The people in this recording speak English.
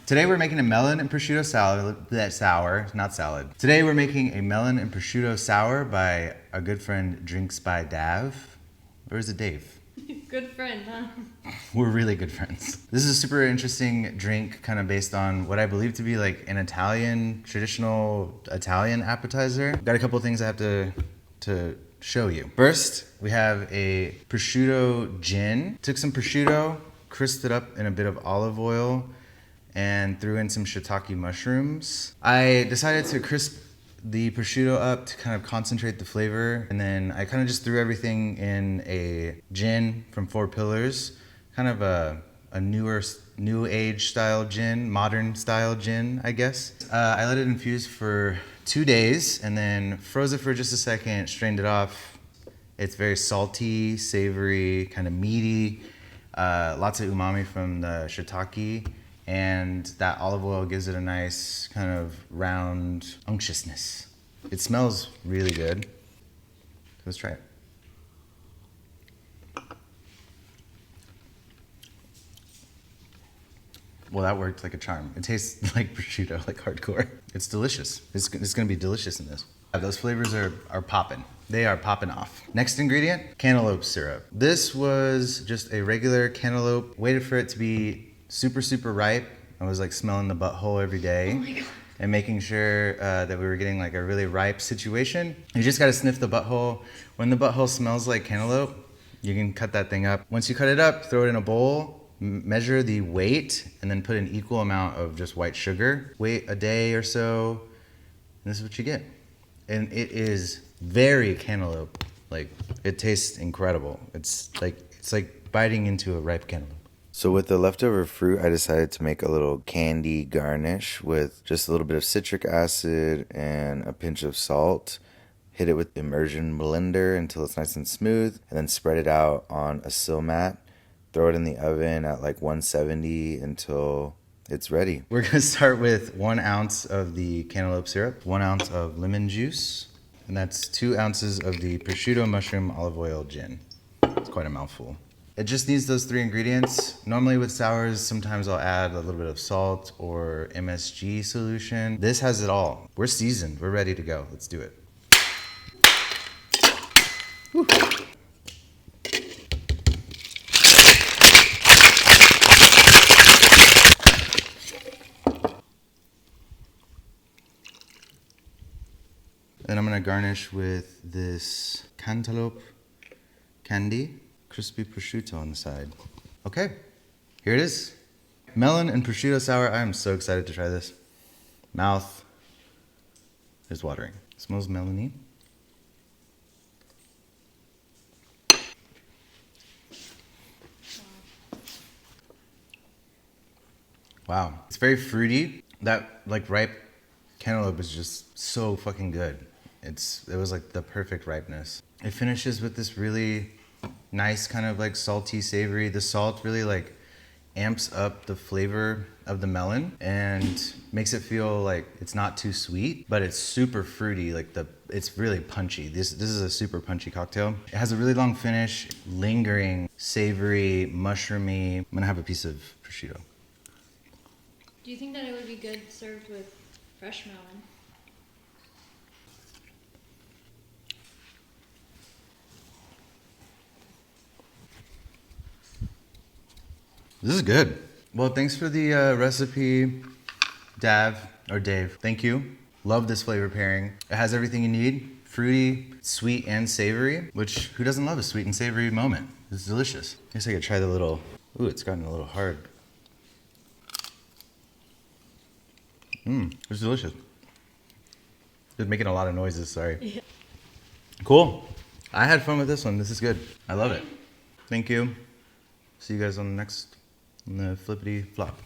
Today we're making a melon and prosciutto not salad. Today we're making a melon and prosciutto sour by our good friend Drinks by Dav. Or is it Dave? Good friend, huh? We're really good friends. This is a super interesting drink kind of based on what I believe to be like an traditional Italian appetizer. Got a couple things I have to show you. First, we have a prosciutto gin. Took some prosciutto, crisped it up in a bit of olive oil, and threw in some shiitake mushrooms. I decided to crisp the prosciutto up to kind of concentrate the flavor, and then I kind of just threw everything in a gin from Four Pillars, kind of a new age style gin, modern style gin, I guess. I let it infuse for 2 days and then froze it for just a second, strained it off. It's very salty, savory, kind of meaty, lots of umami from the shiitake. And that olive oil gives it a nice kind of round unctuousness. It smells really good. Let's try it. Well, that worked like a charm. It tastes like prosciutto, like hardcore. It's delicious. It's gonna be delicious in this. Those flavors are popping. They are popping off. Next ingredient, cantaloupe syrup. This was just a regular cantaloupe. Waited for it to be super, super ripe. I was like smelling the butthole every day. Oh my God. And making sure that we were getting like a really ripe situation. You just gotta sniff the butthole. When the butthole smells like cantaloupe, you can cut that thing up. Once you cut it up, throw it in a bowl, measure the weight, and then put an equal amount of just white sugar. Wait a day or so, and this is what you get. And it is very cantaloupe. Like, it tastes incredible. It's like biting into a ripe cantaloupe. So with the leftover fruit, I decided to make a little candy garnish with just a little bit of citric acid and a pinch of salt. Hit it with the immersion blender until it's nice and smooth, and then spread it out on a sill mat. Throw it in the oven at like 170 until it's ready. We're gonna start with 1 ounce of the cantaloupe syrup, 1 ounce of lemon juice, and that's 2 ounces of the prosciutto mushroom olive oil gin. It's quite a mouthful. It just needs those 3 ingredients. Normally with sours, sometimes I'll add a little bit of salt or MSG solution. This has it all. We're seasoned, we're ready to go. Let's do it. Woo. Then I'm gonna garnish with this cantaloupe candy. Crispy prosciutto on the side. Okay, here it is. Melon and prosciutto sour. I am so excited to try this. Mouth is watering. It smells melony. Wow, it's very fruity. That like ripe cantaloupe is just so fucking good. It was like the perfect ripeness. It finishes with this really nice kind of like salty, savory. The salt really like amps up the flavor of the melon and makes it feel like it's not too sweet, but it's super fruity. Like it's really punchy. This is a super punchy cocktail. It has a really long finish, lingering, savory, mushroomy. I'm gonna have a piece of prosciutto. Do you think that it would be good served with fresh melon? This is good. Well, thanks for the recipe, Dave. Thank you. Love this flavor pairing. It has everything you need. Fruity, sweet, and savory, which who doesn't love a sweet and savory moment? It's delicious. I guess I could try the little, ooh, it's gotten a little hard. It's delicious. Just making a lot of noises, sorry. Yeah. Cool. I had fun with this one. This is good. I love it. Thank you. See you guys on the flippity flop.